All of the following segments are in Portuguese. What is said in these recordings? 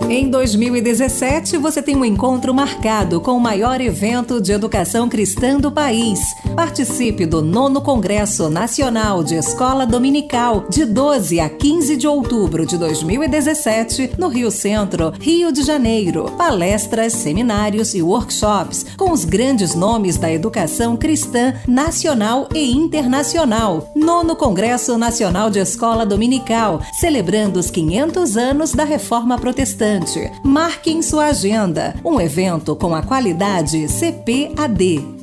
Em 2017, você tem um encontro marcado com o maior evento de educação cristã do país. Participe do 9º Congresso Nacional de Escola Dominical, de 12 a 15 de outubro de 2017, no Rio Centro, Rio de Janeiro. Palestras, seminários e workshops com os grandes nomes da educação cristã nacional e internacional. 9º Congresso Nacional de Escola Dominical, celebrando os 500 anos da Reforma Protestante. Marque em sua agenda um evento com a qualidade CPAD.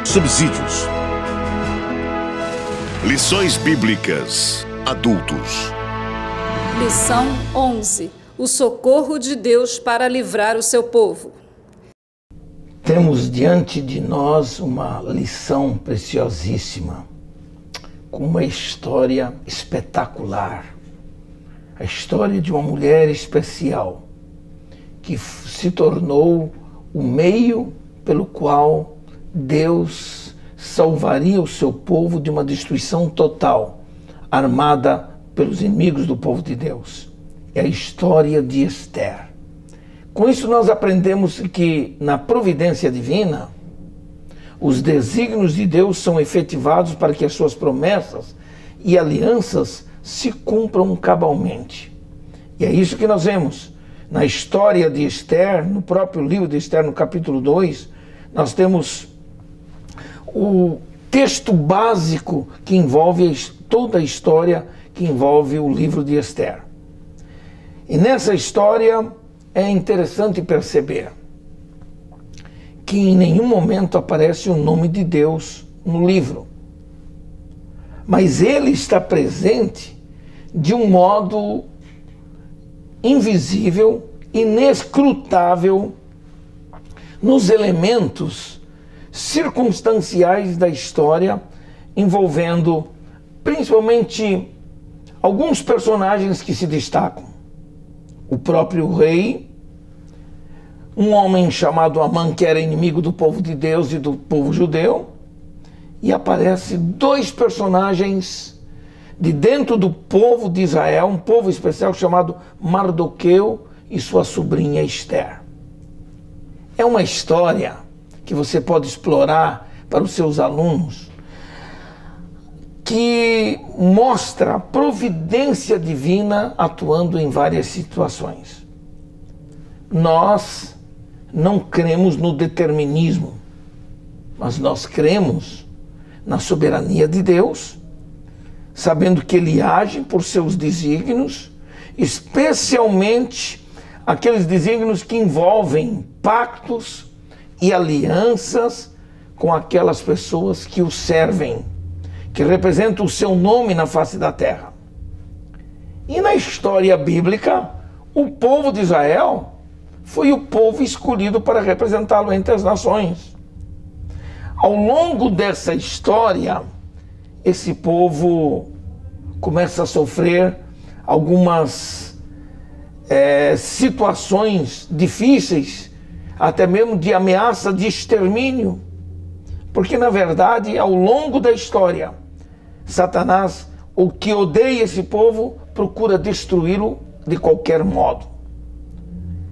Subsídios. Lições bíblicas. Adultos. Lição 11. O socorro de Deus para livrar o seu povo. Temos diante de nós uma lição preciosíssima, com uma história espetacular. A história de uma mulher especial, que se tornou o meio pelo qual Deus salvaria o seu povo de uma destruição total, armada pelos inimigos do povo de Deus. É a história de Esther. Com isso nós aprendemos que na providência divina, os desígnios de Deus são efetivados para que as suas promessas e alianças se cumpram cabalmente. E é isso que nós vemos na história de Esther, no próprio livro de Esther, no capítulo 2, nós temos o texto básico que envolve toda a história que envolve o livro de Esther. E nessa história é interessante perceber que em nenhum momento aparece o nome de Deus no livro. Mas ele está presente de um modo invisível, inescrutável, nos elementos circunstanciais da história, envolvendo principalmente alguns personagens que se destacam. O próprio rei, um homem chamado Amã, que era inimigo do povo de Deus e do povo judeu, e aparece dois personagens de dentro do povo de Israel, um povo especial chamado Mardoqueu e sua sobrinha Esther. É uma história que você pode explorar para os seus alunos, que mostra a providência divina atuando em várias situações. Nós não cremos no determinismo, mas nós cremos na soberania de Deus, sabendo que Ele age por seus desígnios, especialmente aqueles desígnios que envolvem pactos e alianças com aquelas pessoas que o servem, que representam o seu nome na face da terra. E na história bíblica, o povo de Israel foi o povo escolhido para representá-lo entre as nações. Ao longo dessa história, esse povo começa a sofrer algumas situações difíceis, até mesmo de ameaça de extermínio, porque na verdade, ao longo da história, Satanás, o que odeia esse povo, procura destruí-lo de qualquer modo.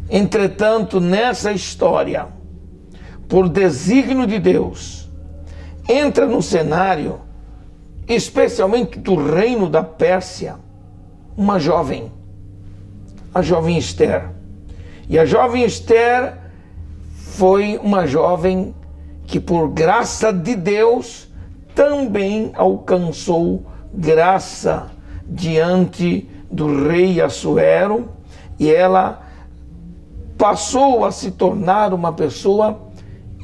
Entretanto, nessa história, por desígnio de Deus, entra no cenário, especialmente do reino da Pérsia, uma jovem, a jovem Esther. E a jovem Esther foi uma jovem que, por graça de Deus, também alcançou graça diante do rei Assuero, e ela passou a se tornar uma pessoa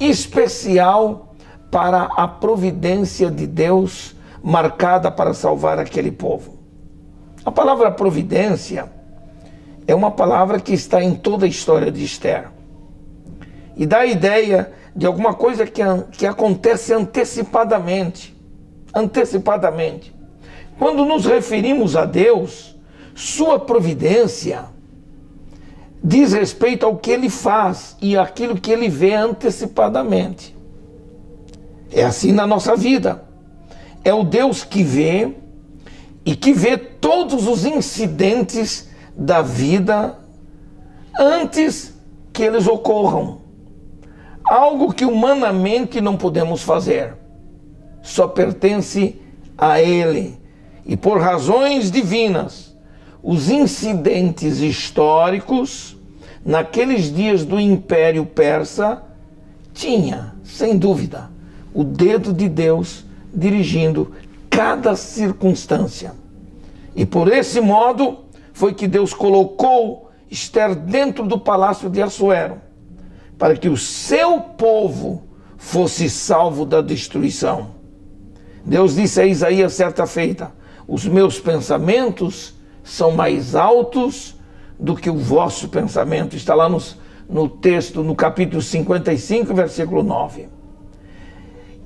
especial para a providência de Deus, marcada para salvar aquele povo. A palavra providência é uma palavra que está em toda a história de Esther. E dá a ideia de alguma coisa que acontece antecipadamente. Antecipadamente. Quando nos referimos a Deus, sua providência diz respeito ao que Ele faz e aquilo que Ele vê antecipadamente. É assim na nossa vida. É o Deus que vê e que vê todos os incidentes da vida antes que eles ocorram. Algo que humanamente não podemos fazer. Só pertence a Ele. E por razões divinas, os incidentes históricos naqueles dias do Império Persa tinha, sem dúvida, o dedo de Deus dirigindo cada circunstância. E por esse modo foi que Deus colocou Esther dentro do palácio de Assuero, para que o seu povo fosse salvo da destruição. Deus disse a Isaías certa feita: os meus pensamentos são mais altos do que o vosso pensamento. Está lá no texto, no capítulo 55, versículo 9.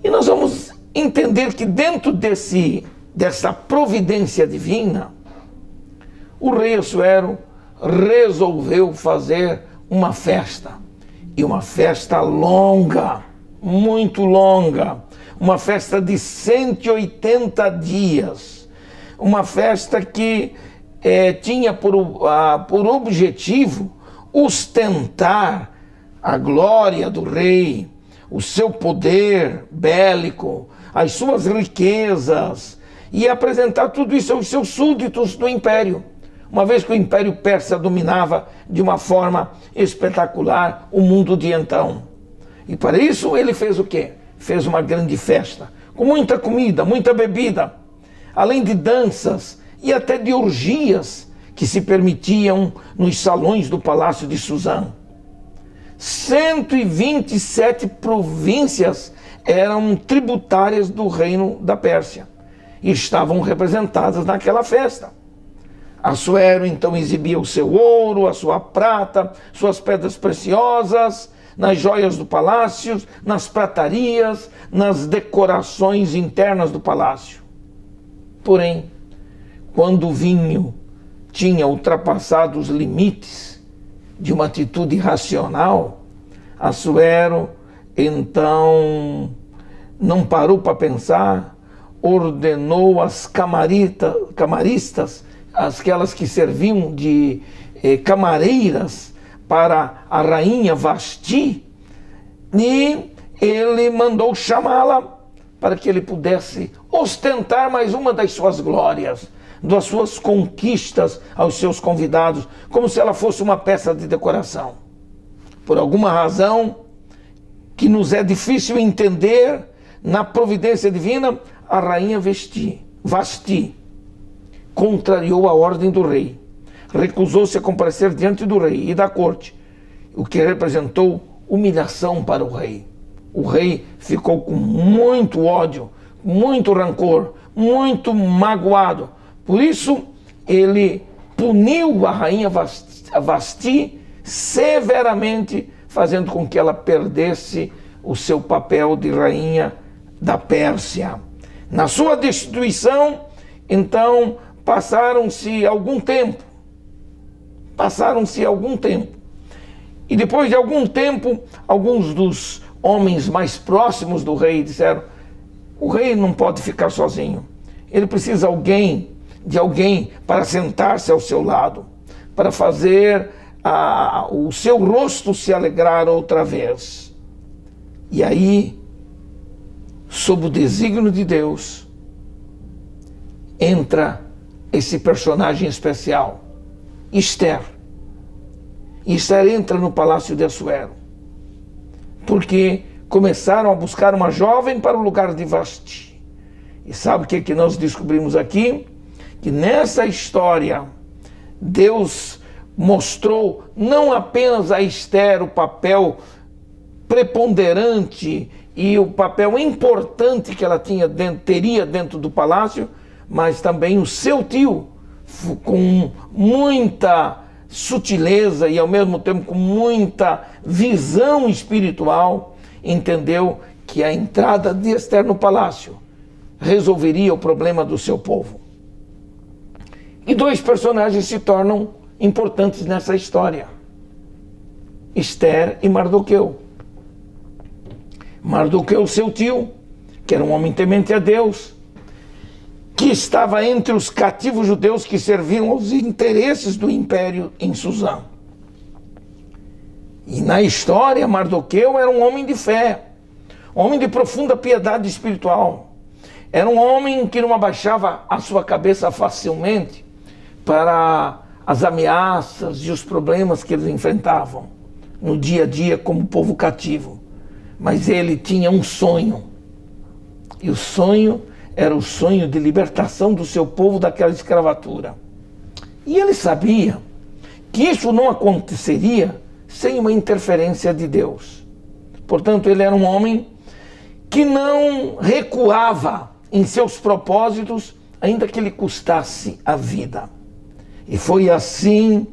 E nós vamos entender que dentro dessa providência divina, o rei Assuero resolveu fazer uma festa. E uma festa longa, muito longa. Uma festa de 180 dias. Uma festa que tinha por objetivo ostentar a glória do rei, o seu poder bélico, as suas riquezas, e apresentar tudo isso aos seus súditos do império. Uma vez que o Império Persa dominava de uma forma espetacular o mundo de então. E para isso ele fez o quê? Fez uma grande festa, com muita comida, muita bebida, além de danças e até de orgias que se permitiam nos salões do Palácio de Suzã. 127 províncias eram tributárias do reino da Pérsia e estavam representadas naquela festa. Assuero então exibia o seu ouro, a sua prata, suas pedras preciosas, nas joias do palácio, nas pratarias, nas decorações internas do palácio. Porém, quando o vinho tinha ultrapassado os limites de uma atitude racional, Assuero então não parou para pensar, ordenou as camaristas, aquelas que serviam de camareiras para a rainha Vasti, e ele mandou chamá-la para que ele pudesse ostentar mais uma das suas glórias, das suas conquistas aos seus convidados, como se ela fosse uma peça de decoração. Por alguma razão que nos é difícil entender, na providência divina, a rainha Vasti contrariou a ordem do rei, recusou-se a comparecer diante do rei e da corte, o que representou humilhação para o rei. O rei ficou com muito ódio, muito rancor, muito magoado. Por isso, ele puniu a rainha Vasti severamente, fazendo com que ela perdesse o seu papel de rainha da Pérsia. Na sua destituição, então, passaram-se algum tempo. E depois de algum tempo, alguns dos homens mais próximos do rei disseram: o rei não pode ficar sozinho. Ele precisa de alguém para sentar-se ao seu lado, para fazer o seu rosto se alegrar outra vez. E aí, sob o desígnio de Deus, entra esse personagem especial, Esther. E Esther entra no palácio de Assuero, porque começaram a buscar uma jovem para o lugar de Vasti. E sabe o que nós descobrimos aqui? Que nessa história, Deus mostrou não apenas a Esther o papel preponderante e o papel importante que ela teria dentro do palácio, mas também o seu tio, com muita sutileza e ao mesmo tempo com muita visão espiritual, entendeu que a entrada de Ester no palácio resolveria o problema do seu povo. E dois personagens se tornam importantes nessa história: Ester e Mardoqueu. Mardoqueu, seu tio, que era um homem temente a Deus, que estava entre os cativos judeus que serviam aos interesses do império em Susã. E na história, Mardoqueu era um homem de fé, um homem de profunda piedade espiritual. Era um homem que não abaixava a sua cabeça facilmente para as ameaças e os problemas que eles enfrentavam no dia a dia como povo cativo. Mas ele tinha um sonho, e o sonho era o sonho de libertação do seu povo daquela escravatura. E ele sabia que isso não aconteceria sem uma interferência de Deus. Portanto, ele era um homem que não recuava em seus propósitos, ainda que lhe custasse a vida. E foi assim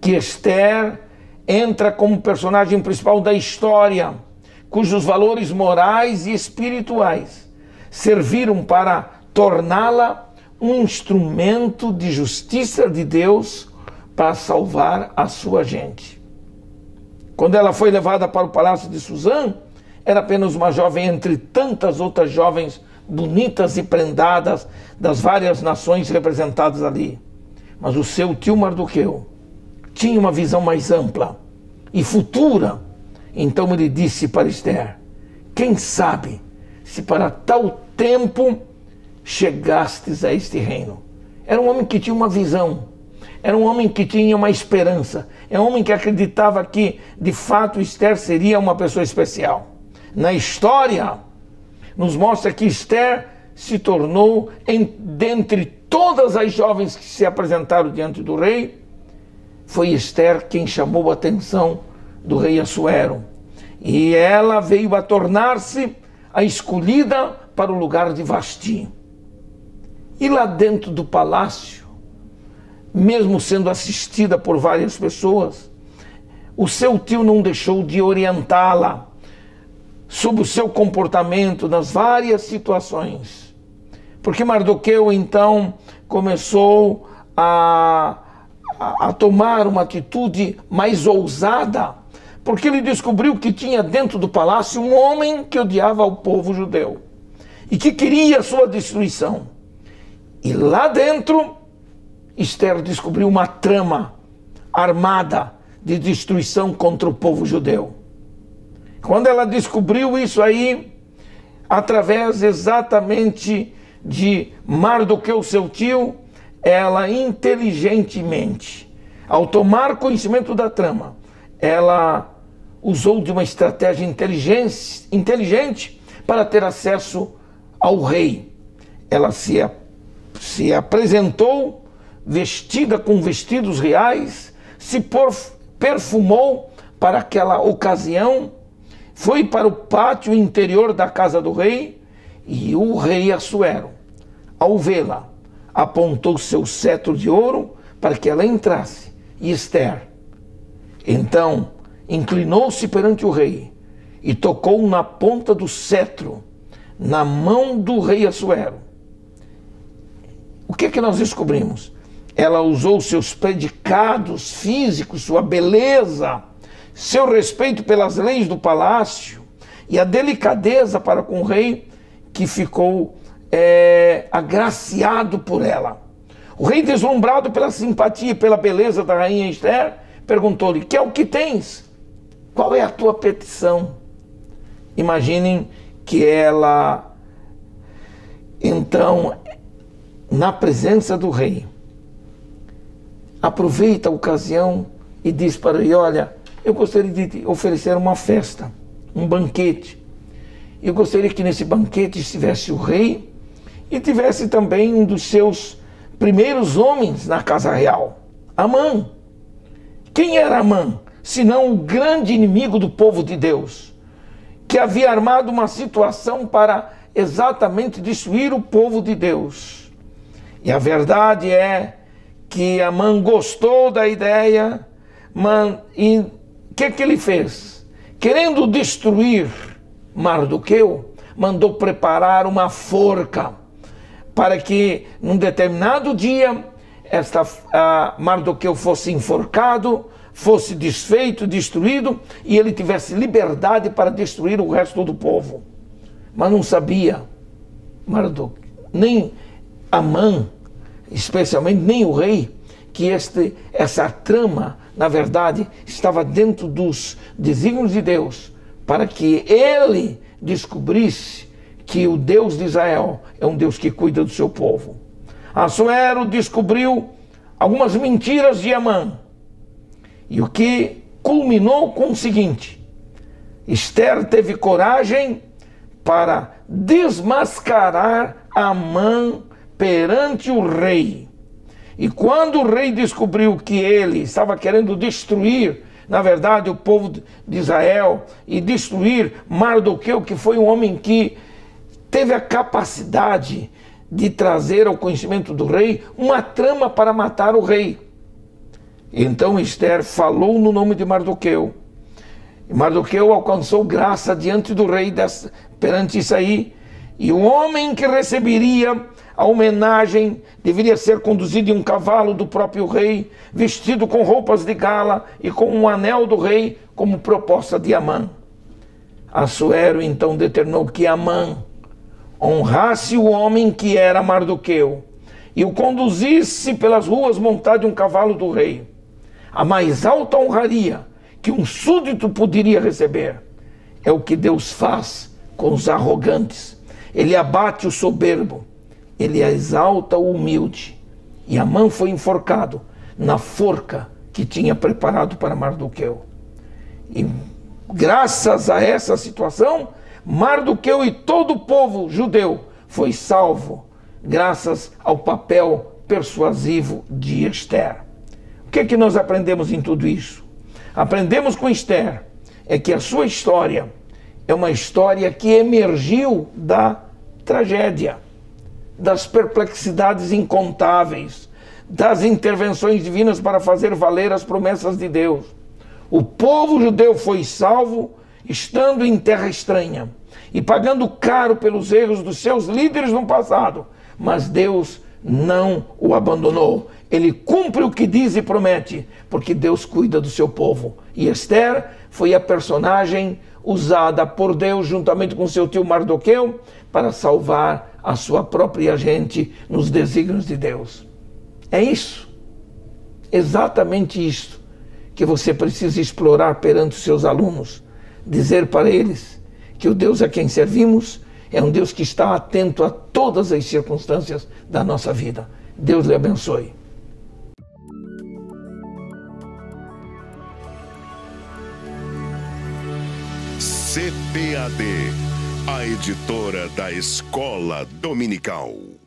que Ester entra como personagem principal da história, cujos valores morais e espirituais serviram para torná-la um instrumento de justiça de Deus para salvar a sua gente. Quando ela foi levada para o palácio de Susã, era apenas uma jovem entre tantas outras jovens bonitas e prendadas das várias nações representadas ali. Mas o seu tio Mardoqueu tinha uma visão mais ampla e futura. Então ele disse para Ester: quem sabe se para tal tempo chegastes a este reino. Era um homem que tinha uma visão, era um homem que tinha uma esperança, é um homem que acreditava que de fato Ester seria uma pessoa especial. Na história nos mostra que Ester se tornou, dentre todas as jovens que se apresentaram diante do rei, foi Ester quem chamou a atenção do rei Assuero. E ela veio a tornar-se a escolhida para o lugar de Vasti. E lá dentro do palácio, mesmo sendo assistida por várias pessoas, o seu tio não deixou de orientá-la sobre o seu comportamento nas várias situações. Porque Mardoqueu então começou a tomar uma atitude mais ousada, porque ele descobriu que tinha dentro do palácio um homem que odiava o povo judeu e que queria a sua destruição. E lá dentro, Ester descobriu uma trama armada de destruição contra o povo judeu. Quando ela descobriu isso aí, através exatamente de Mardoqueu, seu tio, ela inteligentemente, ao tomar conhecimento da trama, ela usou de uma estratégia inteligente para ter acesso ao rei. Ela se apresentou vestida com vestidos reais, se perfumou para aquela ocasião, foi para o pátio interior da casa do rei, e o rei Assuero, ao vê-la, apontou seu cetro de ouro para que ela entrasse. E Ester, então, inclinou-se perante o rei e tocou na ponta do cetro, na mão do rei Assuero. O que é que nós descobrimos? Ela usou seus predicados físicos, sua beleza, seu respeito pelas leis do palácio e a delicadeza para com o rei, que ficou agraciado por ela. O rei, deslumbrado pela simpatia e pela beleza da rainha Ester, perguntou-lhe: que é o que tens? Qual é a tua petição? Imaginem que ela, então, na presença do rei, aproveita a ocasião e diz para ele: olha, eu gostaria de te oferecer uma festa, um banquete. Eu gostaria que nesse banquete estivesse o rei e tivesse também um dos seus primeiros homens na casa real, Amã. Quem era Amã? Senão o grande inimigo do povo de Deus, que havia armado uma situação para exatamente destruir o povo de Deus. E a verdade é que Amã gostou da ideia, e o que ele fez? Querendo destruir Mardoqueu, mandou preparar uma forca para que num determinado dia Mardoqueu fosse enforcado, fosse desfeito, destruído, e ele tivesse liberdade para destruir o resto do povo. Mas não sabia Mardoqueu, nem Amã, especialmente nem o rei, que essa trama, na verdade, estava dentro dos desígnios de Deus, para que ele descobrisse que o Deus de Israel é um Deus que cuida do seu povo. Assuero descobriu algumas mentiras de Amã, e o que culminou com o seguinte: Ester teve coragem para desmascarar Amã perante o rei. E quando o rei descobriu que ele estava querendo destruir, na verdade, o povo de Israel, e destruir Mardoqueu, que foi um homem que teve a capacidade de trazer ao conhecimento do rei uma trama para matar o rei. Então Ester falou no nome de Mardoqueu. E Mardoqueu alcançou graça diante do rei perante isso aí. E o homem que receberia a homenagem deveria ser conduzido em um cavalo do próprio rei, vestido com roupas de gala e com um anel do rei, como proposta de Amã. Assuero então determinou que Amã honrasse o homem que era Mardoqueu e o conduzisse pelas ruas montado em um cavalo do rei. A mais alta honraria que um súdito poderia receber é o que Deus faz com os arrogantes. Ele abate o soberbo, ele exalta o humilde. E Amã foi enforcado na forca que tinha preparado para Mardoqueu. E graças a essa situação, Mardoqueu e todo o povo judeu foi salvo, graças ao papel persuasivo de Ester. O que é que nós aprendemos em tudo isso? Aprendemos com Ester é que a sua história é uma história que emergiu da tragédia, das perplexidades incontáveis, das intervenções divinas para fazer valer as promessas de Deus. O povo judeu foi salvo estando em terra estranha e pagando caro pelos erros dos seus líderes no passado, mas Deus não o abandonou. Ele cumpre o que diz e promete, porque Deus cuida do seu povo. E Ester foi a personagem usada por Deus juntamente com seu tio Mardoqueu para salvar a sua própria gente nos desígnios de Deus. É isso, exatamente isso, que você precisa explorar perante os seus alunos. Dizer para eles que o Deus a quem servimos é um Deus que está atento a todas as circunstâncias da nossa vida. Deus lhe abençoe. CPAD, a editora da Escola Dominical.